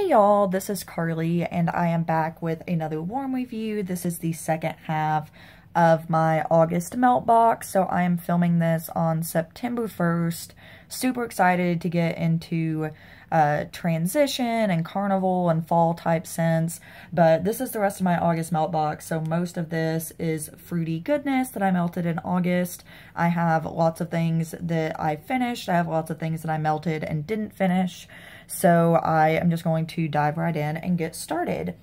Hey y'all, this is Carly and I am back with another warm review. This is the second half of my August melt box, so I am filming this on September 1st. Super excited to get into transition and carnival and fall type scents, but this is the rest of my August melt box. So most of this is fruity goodness that I melted in August. I have lots of things that I finished. I have lots of things that I melted and didn't finish. So I am just going to dive right in and get started.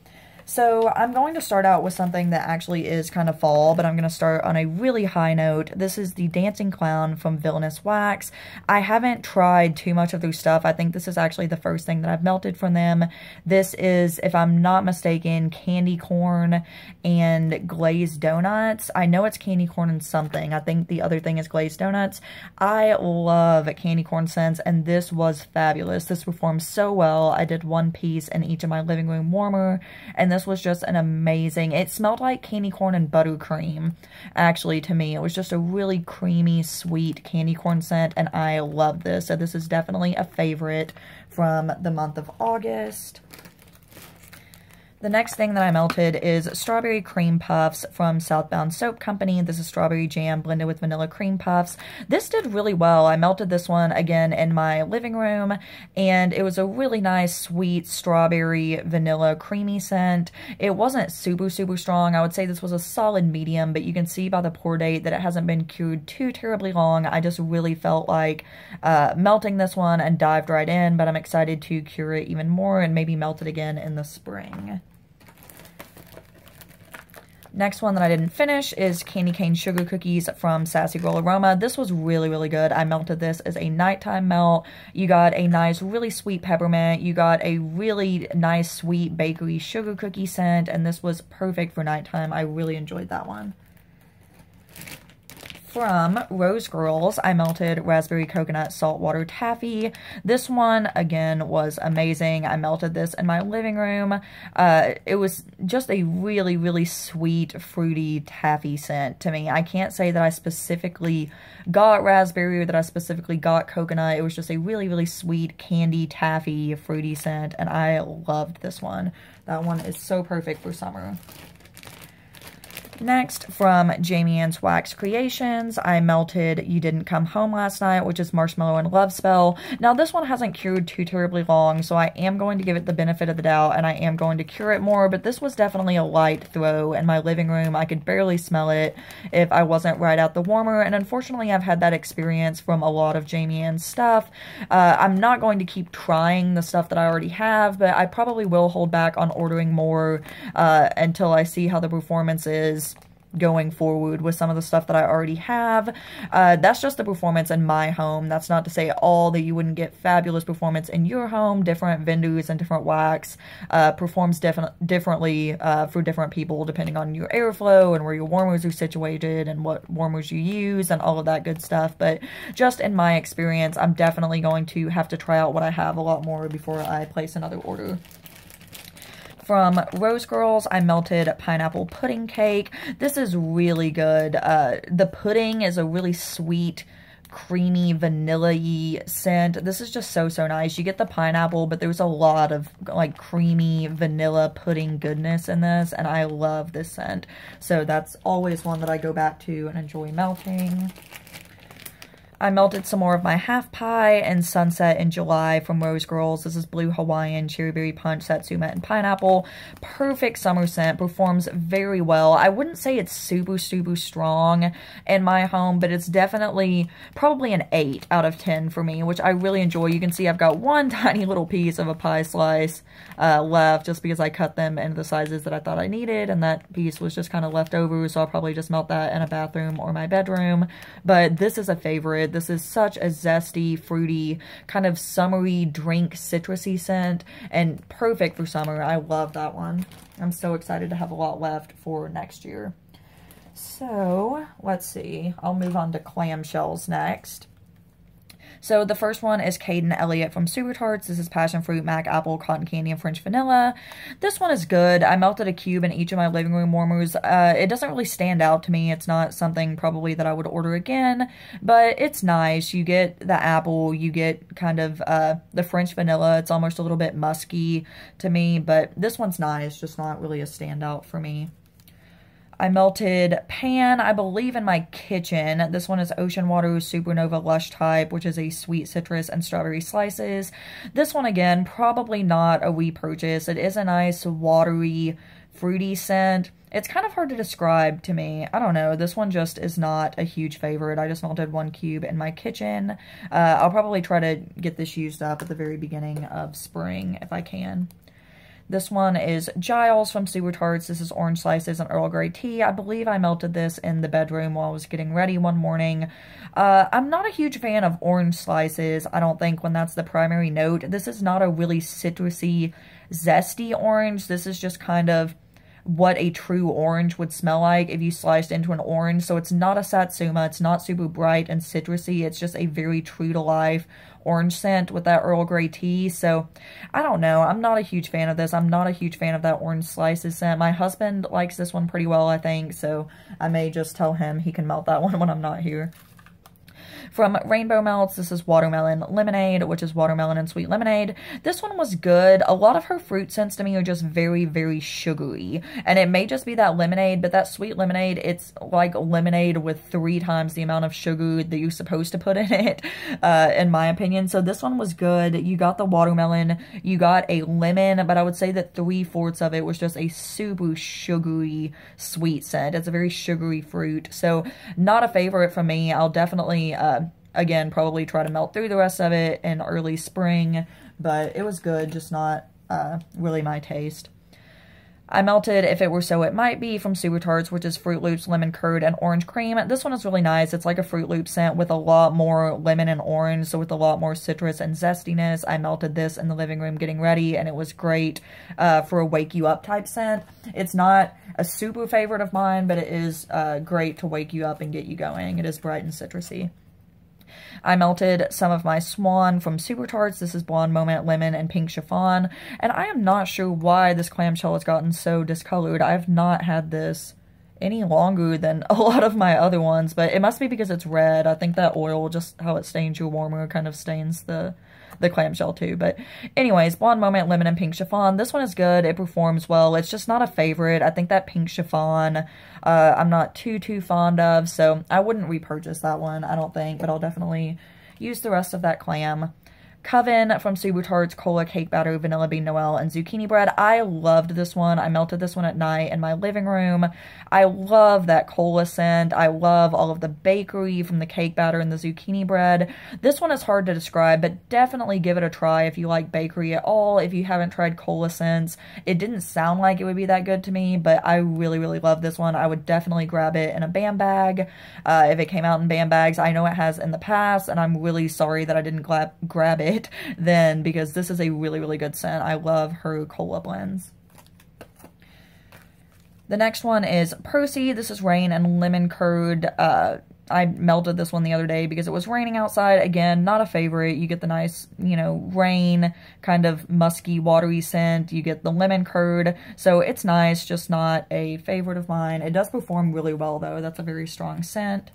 So I'm going to start out with something that actually is kind of fall, but I'm going to start on a really high note. This is the Dancing Clown from Villainous Wax. I haven't tried too much of their stuff. I think this is actually the first thing that I've melted from them. This is, if I'm not mistaken, candy corn and glazed donuts. I know it's candy corn and something. I think the other thing is glazed donuts. I love candy corn scents, and this was fabulous. This performed so well. I did one piece in each of my living room warmer, and this was just an amazing, it smelled like candy corn and buttercream, actually, to me. It was just a really creamy, sweet candy corn scent, and I love this. So this is definitely a favorite from the month of August. The next thing that I melted is Strawberry Cream Puffs from Southbound Soap Company. This is strawberry jam blended with vanilla cream puffs. This did really well. I melted this one again in my living room, and it was a really nice, sweet strawberry vanilla creamy scent. It wasn't super, super strong. I would say this was a solid medium, but you can see by the pour date that it hasn't been cured too terribly long. I just really felt like melting this one and dived right in, but I'm excited to cure it even more and maybe melt it again in the spring. Next one that I didn't finish is Candy Cane Sugar Cookies from Sassy Girl Aroma. This was really, really good. I melted this as a nighttime melt. You got a nice, really sweet peppermint. You got a really nice, sweet bakery sugar cookie scent, and this was perfect for nighttime. I really enjoyed that one. From Rose Girls, I melted Raspberry Coconut Saltwater Taffy. This one, again, was amazing. I melted this in my living room. It was just a really, really sweet, fruity taffy scent to me. I can't say that I specifically got raspberry or that I specifically got coconut. It was just a really, really sweet, candy, taffy, fruity scent, and I loved this one. That one is so perfect for summer. Next, from Jamie Ann's Wax Creations, I melted You Didn't Come Home Last Night, which is Marshmallow and Love Spell. Now, this one hasn't cured too terribly long, so I am going to give it the benefit of the doubt, and I am going to cure it more, but this was definitely a light throw in my living room. I could barely smell it if I wasn't right out the warmer, and unfortunately, I've had that experience from a lot of Jamie Ann's stuff. I'm not going to keep trying the stuff that I already have, but I probably will hold back on ordering more until I see how the performance is going forward with some of the stuff that I already have. That's just the performance in my home. That's not to say at all that you wouldn't get fabulous performance in your home. Different vendors and different wax performs differently for different people depending on your airflow and where your warmers are situated and what warmers you use and all of that good stuff. But just in my experience, I'm definitely going to have to try out what I have a lot more before I place another order. From Rose Girls, I melted Pineapple Pudding Cake. This is really good. The pudding is a really sweet, creamy, vanilla-y scent. This is just so, so nice. You get the pineapple, but there's a lot of, like, creamy vanilla pudding goodness in this, and I love this scent. So that's always one that I go back to and enjoy melting. I melted some more of my Half Pie and Sunset in July from Rose Girls. This is Blue Hawaiian, Cherry Berry Punch, Satsuma, and Pineapple. Perfect summer scent. Performs very well. I wouldn't say it's super, super strong in my home, but it's definitely probably an 8 out of 10 for me, which I really enjoy. You can see I've got one tiny little piece of a pie slice left just because I cut them into the sizes that I thought I needed, and that piece was just kind of left over, so I'll probably just melt that in a bathroom or my bedroom. But this is a favorite. This is such a zesty, fruity, kind of summery drink citrusy scent and perfect for summer. I love that one. I'm so excited to have a lot left for next year. So, let's see. I'll move on to clamshells next. So the first one is Caden Elliott from Super Tarts. This is passion fruit, mac apple, cotton candy, and French vanilla. This one is good. I melted a cube in each of my living room warmers. It doesn't really stand out to me. It's not something probably that I would order again, but it's nice. You get the apple, you get kind of the French vanilla. It's almost a little bit musky to me, but this one's nice, just not really a standout for me. I melted Pan, I believe, in my kitchen. This one is Ocean Water Supernova Lush type, which is a sweet citrus and strawberry slices. This one, again, probably not a repurchase. It is a nice watery, fruity scent. It's kind of hard to describe to me. I don't know. This one just is not a huge favorite. I just melted 1 cube in my kitchen. I'll probably try to get this used up at the very beginning of spring if I can. This one is Giles from Super Tarts. This is orange slices and Earl Grey tea. I believe I melted this in the bedroom while I was getting ready one morning. I'm not a huge fan of orange slices, I don't think, when that's the primary note. This is not a really citrusy, zesty orange. This is just kind of what a true orange would smell like if you sliced into an orange. So it's not a Satsuma. It's not super bright and citrusy. It's just a very true-to-life orange scent with that Earl Grey tea. So I don't know. I'm not a huge fan of this. I'm not a huge fan of that orange slices scent. My husband likes this one pretty well, I think. So I may just tell him he can melt that one when I'm not here. From Rainbow Melts, this is Watermelon Lemonade, which is watermelon and sweet lemonade. This one was good. A lot of her fruit scents to me are just very, very sugary. And it may just be that lemonade, but that sweet lemonade, it's like lemonade with 3 times the amount of sugar that you're supposed to put in it, in my opinion. So this one was good. You got the watermelon, you got a lemon, but I would say that 3/4 of it was just a super sugary sweet scent. It's a very sugary fruit. So not a favorite for me. I'll definitely, again, probably try to melt through the rest of it in early spring, but it was good, just not really my taste. I melted If It Were So It Might Be from Super Tarts, which is Fruit Loops, lemon curd, and orange cream. This one is really nice. It's like a Fruit Loop scent with a lot more lemon and orange, so with a lot more citrus and zestiness. I melted this in the living room getting ready, and it was great for a wake you up type scent. It's not a super favorite of mine, but it is great to wake you up and get you going. It is bright and citrusy. I melted some of my Swan from Super Tarts. This is Blonde Moment Lemon and Pink Chiffon. And I am not sure why this clamshell has gotten so discolored. I have not had this any longer than a lot of my other ones, but it must be because it's red. I think that oil, just how it stains your warmer, kind of stains the clamshell too. But anyways, Blonde Moment Lemon and Pink Chiffon. This one is good. It performs well. It's just not a favorite. I think that Pink Chiffon I'm not too fond of, so I wouldn't repurchase that one, I don't think, but I'll definitely use the rest of that clam. Coven from Super Tarts, Cola, Cake Batter, Vanilla Bean Noel, and Zucchini Bread. I loved this one. I melted this one at night in my living room. I love that cola scent. I love all of the bakery from the cake batter and the zucchini bread. This one is hard to describe, but definitely give it a try if you like bakery at all. If you haven't tried cola scents, it didn't sound like it would be that good to me, but I really, really love this one. I would definitely grab it in a Bam bag if it came out in Bam bags. I know it has in the past, and I'm really sorry that I didn't grab it then, because this is a really, really good scent. I love her cola blends. The next one is Percy. This is Rain and Lemon Curd. I melted this one the other day because it was raining outside. Again, not a favorite. You get the nice, you know, rain, kind of musky, watery scent. You get the lemon curd. So it's nice, just not a favorite of mine. It does perform really well, though. That's a very strong scent.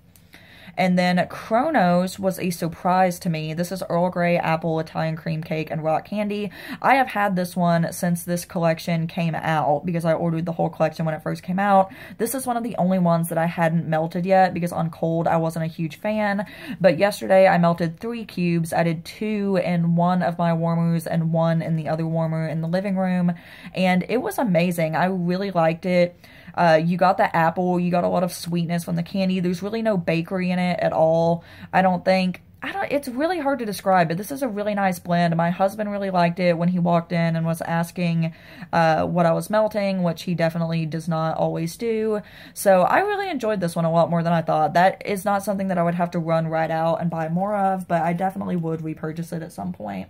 And then Kronos was a surprise to me. This is Earl Grey, Apple, Italian Cream Cake, and Rock Candy. I have had this one since this collection came out because I ordered the whole collection when it first came out. This is one of the only ones that I hadn't melted yet because on cold I wasn't a huge fan. But yesterday I melted 3 cubes. I did 2 in one of my warmers and 1 in the other warmer in the living room. And it was amazing. I really liked it. You got the apple, you got a lot of sweetness from the candy. There's really no bakery in it at all, I don't think. It's really hard to describe, but this is a really nice blend. My husband really liked it when he walked in and was asking what I was melting, which he definitely does not always do. So I really enjoyed this one a lot more than I thought. That is not something that I would have to run right out and buy more of, but I definitely would repurchase it at some point.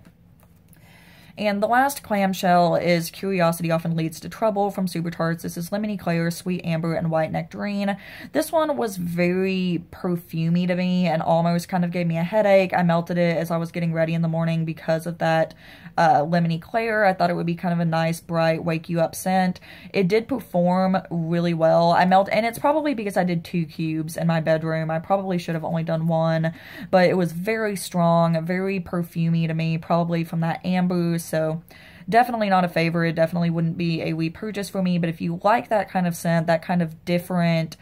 And the last clamshell is Curiosity Often Leads to Trouble from Super Tarts. This is Lemony Claire, Sweet Amber, and White Nectarine. This one was very perfumey to me and almost kind of gave me a headache. I melted it as I was getting ready in the morning because of that Lemony Claire. I thought it would be kind of a nice, bright, wake you up scent. It did perform really well. And it's probably because I did 2 cubes in my bedroom. I probably should have only done 1, but it was very strong, very perfumey to me, probably from that amber, so definitely not a favorite. Definitely wouldn't be a repurchase for me, but if you like that kind of scent, that kind of different,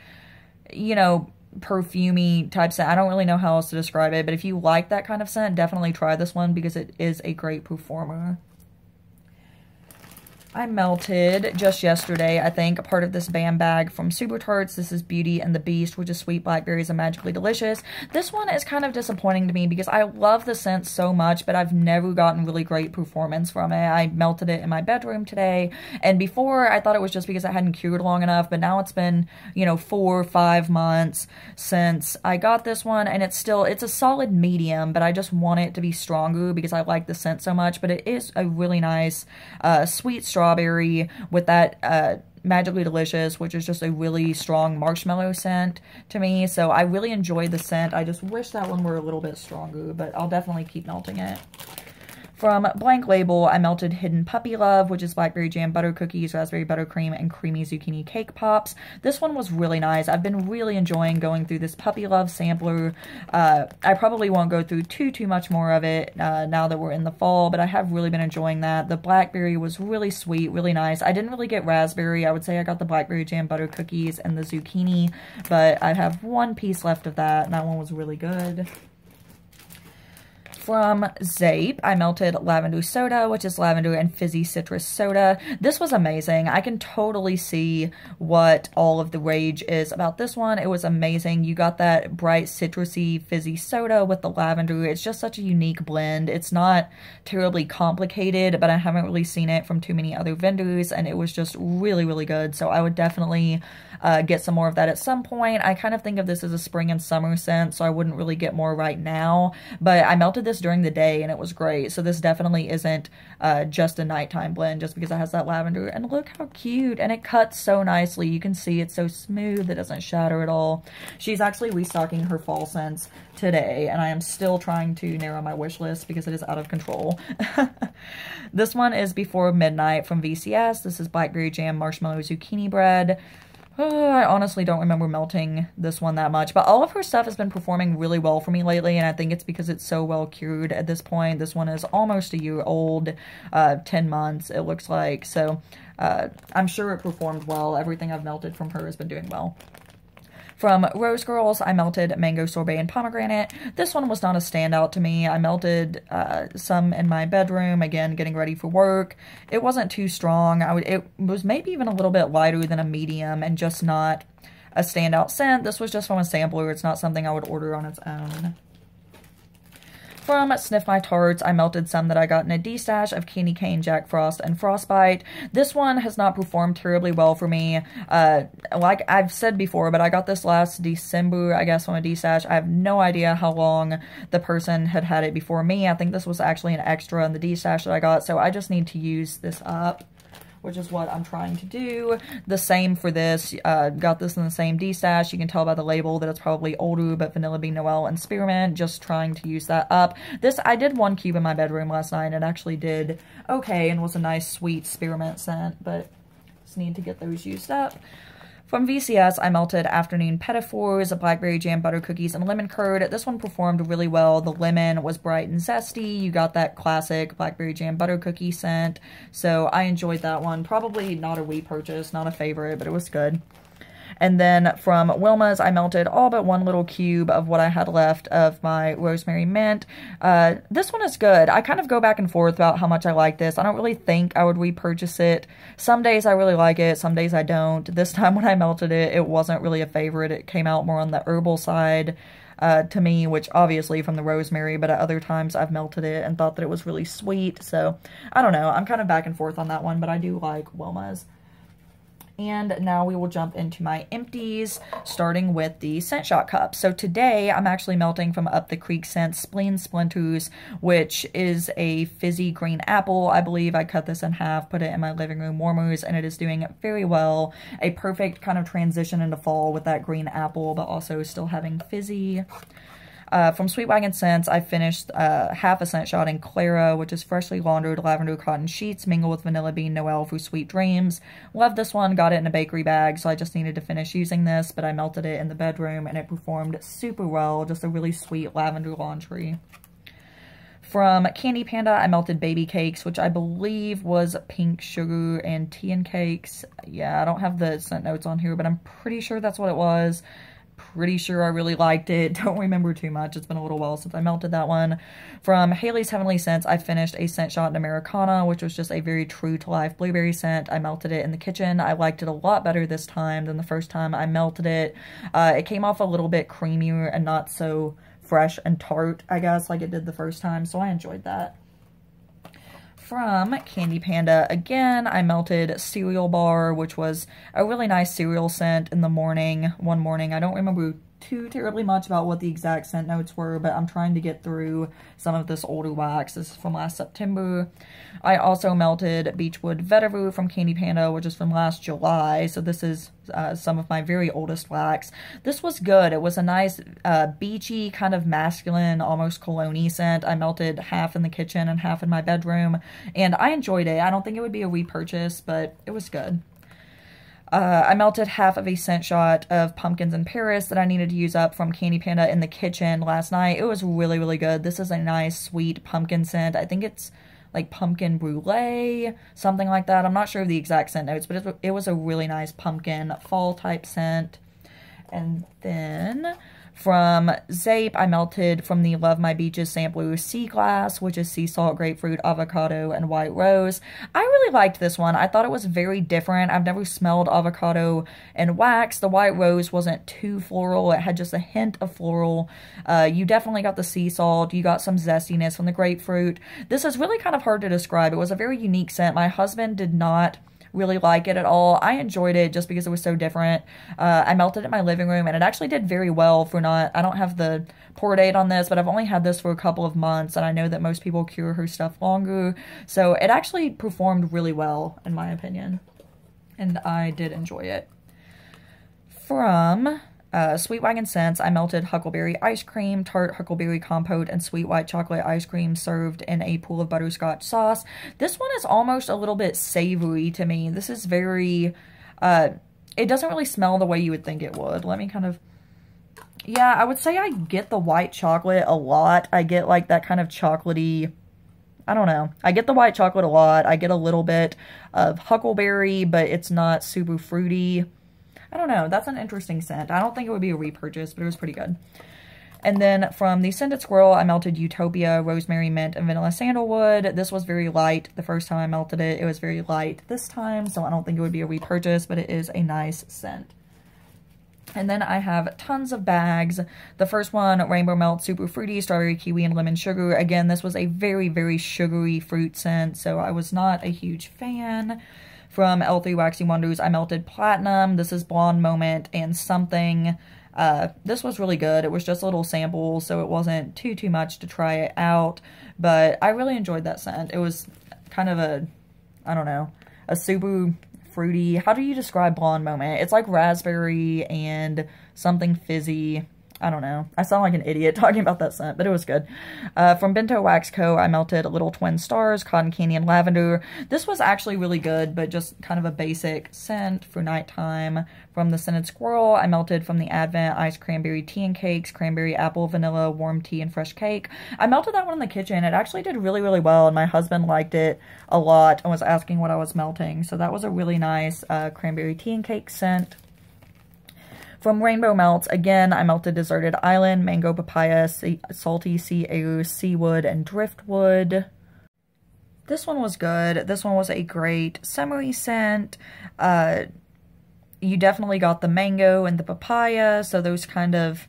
you know, perfumey type scent, I don't really know how else to describe it, but if you like that kind of scent, definitely try this one because it is a great performer. I melted just yesterday, I think, a part of this Bam bag from Super Tarts. This is Beauty and the Beast, which is Sweet Blackberries and Magically Delicious. This one is kind of disappointing to me because I love the scent so much, but I've never gotten really great performance from it. I melted it in my bedroom today, and before I thought it was just because I hadn't cured long enough, but now it's been, you know, 4 or 5 months since I got this one, and it's a solid medium, but I just want it to be stronger because I like the scent so much. But it is a really nice sweet strawberry with that Magically Delicious, which is just a really strong marshmallow scent to me. So I really enjoyed the scent. I just wish that one were a little bit stronger, but I'll definitely keep melting it. From Blank Label, I melted Hidden Puppy Love, which is blackberry jam butter cookies, raspberry buttercream, and creamy zucchini cake pops. This one was really nice. I've been really enjoying going through this Puppy Love sampler. I probably won't go through too much more of it now that we're in the fall, but I have really been enjoying that. The blackberry was really sweet, really nice. I didn't really get raspberry. I would say I got the blackberry jam butter cookies and the zucchini, but I have 1 piece left of that, and that one was really good. From Zape, I melted Lavender Soda, which is lavender and fizzy citrus soda. This was amazing. I can totally see what all of the rage is about this one. It was amazing. You got that bright citrusy fizzy soda with the lavender. It's just such a unique blend. It's not terribly complicated, but I haven't really seen it from too many other vendors, and it was just really, really good. So I would definitely get some more of that at some point. I kind of think of this as a spring and summer scent, so I wouldn't really get more right now, but I melted this during the day and it was great. So this definitely isn't just a nighttime blend just because it has that lavender. And look how cute, and it cuts so nicely. You can see it's so smooth, it doesn't shatter at all. She's actually restocking her fall scents today, and I am still trying to narrow my wish list because it is out of control. This one is Before Midnight from VCS. This is blackberry jam marshmallow zucchini bread. I honestly don't remember melting this one that much, but all of her stuff has been performing really well for me lately, and I think it's because it's so well cured at this point. This one is almost a year old, 10 months it looks like, so I'm sure it performed well. Everything I've melted from her has been doing well. From Rose Girls, I melted Mango Sorbet and Pomegranate. This one was not a standout to me. I melted some in my bedroom, again, getting ready for work. It wasn't too strong. It was maybe even a little bit lighter than a medium and just not a standout scent. This was just from a sampler. It's not something I would order on its own. From Sniff My Tarts, I melted some that I got in a D-stash of Candy Cane, Jack Frost, and Frostbite. This one has not performed terribly well for me. Like I've said before, but I got this last December, I guess, from a D-stash. I have no idea how long the person had had it before me. I think this was actually an extra in the D-stash that I got, so I just need to use this up, which is what I'm trying to do. The same for this. Got this in the same D-stash. You can tell by the label that it's probably older, but Vanilla Bean Noel and Spearmint. Just trying to use that up. This, I did 1 cube in my bedroom last night, and it actually did okay and was a nice, sweet spearmint scent, but just need to get those used up. From VCS, I melted Afternoon Petitfours, blackberry jam butter cookies, and lemon curd. This one performed really well. The lemon was bright and zesty. You got that classic blackberry jam butter cookie scent. So I enjoyed that one. Probably not a repurchase, not a favorite, but it was good. And then from Wilma's, I melted all but 1 little cube of what I had left of my Rosemary Mint. This one is good. I kind of go back and forth about how much I like this. I don't really think I would repurchase it. Some days I really like it, some days I don't. This time when I melted it, it wasn't really a favorite. It came out more on the herbal side to me, which obviously from the rosemary, but at other times I've melted it and thought that it was really sweet. So I don't know. I'm kind of back and forth on that one, but I do like Wilma's. And now we will jump into my empties, starting with the Scent Shot cup. So today I'm actually melting from Up the Creek scent Spleen Splinters, which is a fizzy green apple. I believe I cut this in half, put it in my living room warmers, and it is doing very well. A perfect kind of transition into fall with that green apple, but also still having fizzy. From Sweet Wagon Scents, I finished half a Scent Shot in Clara, which is freshly laundered lavender cotton sheets mingled with vanilla bean Noel for Sweet Dreams. Love this one, got it in a bakery bag, so I just needed to finish using this, but I melted it in the bedroom and it performed super well. Just a really sweet lavender laundry. From Candy Panda, I melted Baby Cakes, which I believe was pink sugar and tea and cakes. Yeah, I don't have the scent notes on here, but I'm pretty sure that's what it was. Pretty sure I really liked it. Don't remember too much. It's been a little while since I melted that one. From Haley's Heavenly Scents, I finished a Scent Shot in Americana, which was just a very true to life blueberry scent. I melted it in the kitchen. I liked it a lot better this time than the first time I melted it. It came off a little bit creamier and not so fresh and tart, I guess, like it did the first time, so I enjoyed that. From Candy Panda, again, I melted Cereal Bar, which was a really nice cereal scent in the morning, one morning. I don't remember too terribly much about what the exact scent notes were, but I'm trying to get through some of this older wax. This is from last September. I also melted Beechwood Vetiver from Candy Panda, which is from last July, so this is some of my very oldest wax. This was good. It was a nice beachy, kind of masculine, almost cologne-y scent. I melted half in the kitchen and half in my bedroom, and I enjoyed it. I don't think it would be a repurchase, but it was good. I melted half of a Scent Shot of Pumpkins in Paris that I needed to use up from Candy Panda in the kitchen last night. It was really, really good. This is a nice, sweet pumpkin scent. I think it's like pumpkin brulee, something like that. I'm not sure of the exact scent notes, but it was a really nice pumpkin fall type scent. And then from Zape, I melted from the Love My Beaches sampler Sea Glass, which is sea salt, grapefruit, avocado, and white rose. I really liked this one. I thought it was very different. I've never smelled avocado and wax. The white rose wasn't too floral. It had just a hint of floral. You definitely got the sea salt. You got some zestiness from the grapefruit. This is really kind of hard to describe. It was a very unique scent. My husband did not really like it at all. I enjoyed it just because it was so different. I melted it in my living room and it actually did very well for not, I don't have the pour date on this, but I've only had this for a couple of months and I know that most people cure her stuff longer. So it actually performed really well in my opinion. And I did enjoy it. From Sweet Wagon Scents, I melted Huckleberry Ice Cream, Tart Huckleberry Compote, and Sweet White Chocolate Ice Cream served in a pool of butterscotch sauce. This one is almost a little bit savory to me. This is very, it doesn't really smell the way you would think it would. Let me kind of, yeah, I would say I get the white chocolate a lot. I get like that kind of chocolatey, I don't know. I get the white chocolate a lot. I get a little bit of huckleberry, but it's not super fruity. I don't know. That's an interesting scent. I don't think it would be a repurchase, but it was pretty good. And then from the Scented Squirrel, I melted Utopia, Rosemary Mint, and Vanilla Sandalwood. This was very light. The first time I melted it, it was very light this time, so I don't think it would be a repurchase, but it is a nice scent. And then I have tons of bags. The first one, Rainbow Melt Super Fruity, Strawberry Kiwi, and Lemon Sugar. Again, this was a very, very sugary fruit scent, so I was not a huge fan. From L3 Waxy Wonders, I melted Platinum. This is Blonde Moment and Something. This was really good. It was just a little sample, so it wasn't too much to try it out. But I really enjoyed that scent. It was kind of a, I don't know, a super fruity. How do you describe Blonde Moment? It's like raspberry and something fizzy. I don't know. I sound like an idiot talking about that scent, but it was good. From Bento Wax Co., I melted Little Twin Stars, Cotton Candy, and Lavender. This was actually really good, but just kind of a basic scent for nighttime. From the Scented Squirrel, I melted from the Advent Iced Cranberry Tea and Cakes, Cranberry Apple, Vanilla, Warm Tea, and Fresh Cake. I melted that one in the kitchen. It actually did really, really well, and my husband liked it a lot and was asking what I was melting. So that was a really nice Cranberry Tea and Cake scent. From Rainbow Melts, again, I melted Deserted Island, Mango Papaya, Salty Sea Air, Seawood, and Driftwood. This one was good. This one was a great summery scent. You definitely got the mango and the papaya, so those kind of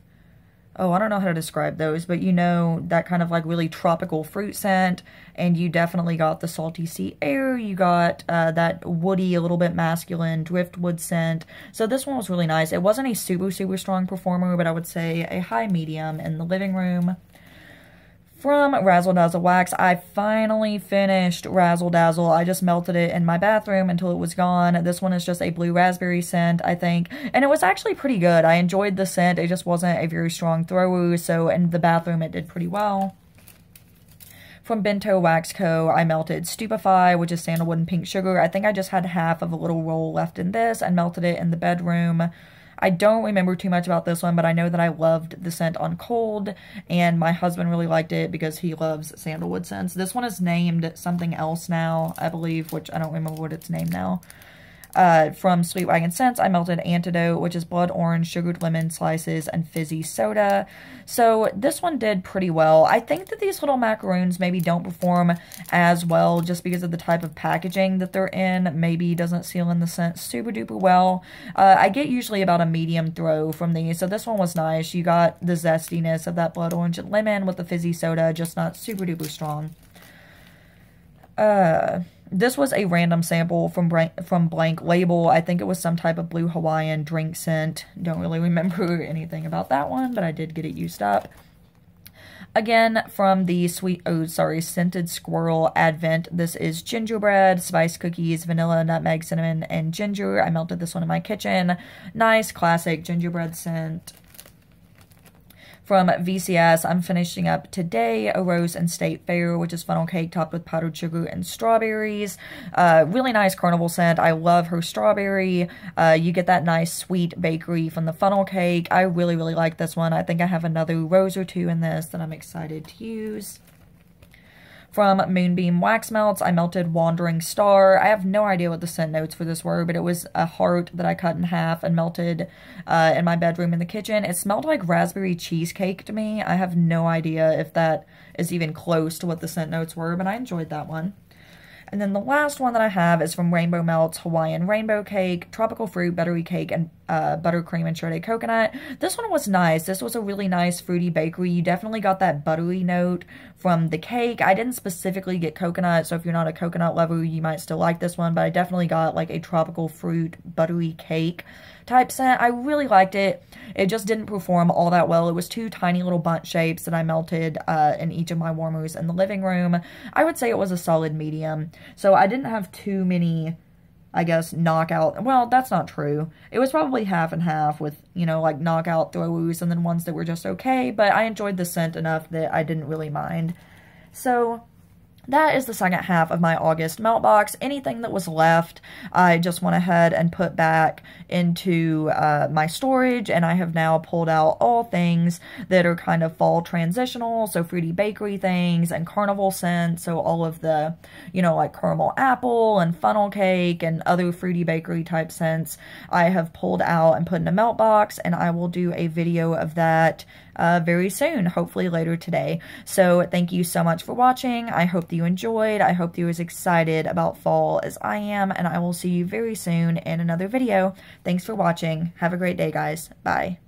oh, I don't know how to describe those, but you know, that kind of like really tropical fruit scent, and you definitely got the salty sea air, you got that woody, a little bit masculine driftwood scent. So this one was really nice. It wasn't a super, super strong performer, but I would say a high medium in the living room. From Razzle Dazzle Wax, I finally finished Razzle Dazzle. I just melted it in my bathroom until it was gone. This one is just a blue raspberry scent, I think. And it was actually pretty good. I enjoyed the scent. It just wasn't a very strong thrower, so in the bathroom it did pretty well. From Bento Wax Co., I melted Stupefy, which is sandalwood and pink sugar. I think I just had half of a little roll left in this and melted it in the bedroom. I don't remember too much about this one, but I know that I loved the scent on cold, and my husband really liked it because he loves sandalwood scents. This one is named something else now, I believe, which I don't remember what it's named now. From Sweet Wagon Scents, I melted Antidote, which is blood orange, sugared lemon slices, and fizzy soda. So this one did pretty well. I think that these little macaroons maybe don't perform as well just because of the type of packaging that they're in. Maybe doesn't seal in the scent super duper well. I get usually about a medium throw from these, so this one was nice. You got the zestiness of that blood orange and lemon with the fizzy soda, just not super duper strong. This was a random sample from Blank Label. I think it was some type of blue Hawaiian drink scent. Don't really remember anything about that one, but I did get it used up. Again, from the Scented Squirrel Advent, this is gingerbread, spice cookies, vanilla, nutmeg, cinnamon, and ginger. I melted this one in my kitchen. Nice, classic gingerbread scent. From VCS, I'm finishing up today a Rose and State Fair, which is funnel cake topped with powdered sugar and strawberries. Really nice carnival scent. I love her strawberry. You get that nice sweet bakery from the funnel cake. I really, really like this one. I think I have another rose or two in this that I'm excited to use. From Moonbeam Wax Melts, I melted Wandering Star. I have no idea what the scent notes for this were, but it was a heart that I cut in half and melted in my bedroom in the kitchen. It smelled like raspberry cheesecake to me. I have no idea if that is even close to what the scent notes were, but I enjoyed that one. And then the last one that I have is from Rainbow Melts Hawaiian Rainbow Cake, Tropical Fruit, Buttery Cake, and Buttercream and Shredded Coconut. This one was nice. This was a really nice fruity bakery. You definitely got that buttery note from the cake. I didn't specifically get coconut, so if you're not a coconut lover, you might still like this one, but I definitely got like a tropical fruit buttery cake type scent. I really liked it. It just didn't perform all that well. It was two tiny little bundt shapes that I melted in each of my warmers in the living room. I would say it was a solid medium. So I didn't have too many, I guess, knockout. Well, that's not true. It was probably half and half with, you know, like knockout throwers and then ones that were just okay. But I enjoyed the scent enough that I didn't really mind. So that is the second half of my August melt box. Anything that was left, I just went ahead and put back into my storage, and I have now pulled out all things that are kind of fall transitional, so fruity bakery things and carnival scents, so all of the, you know, like caramel apple and funnel cake and other fruity bakery type scents I have pulled out and put in a melt box, and I will do a video of that very soon, hopefully later today. So thank you so much for watching. I hope that you enjoyed. I hope that you're as excited about fall as I am, and I will see you very soon in another video. Thanks for watching. Have a great day, guys. Bye.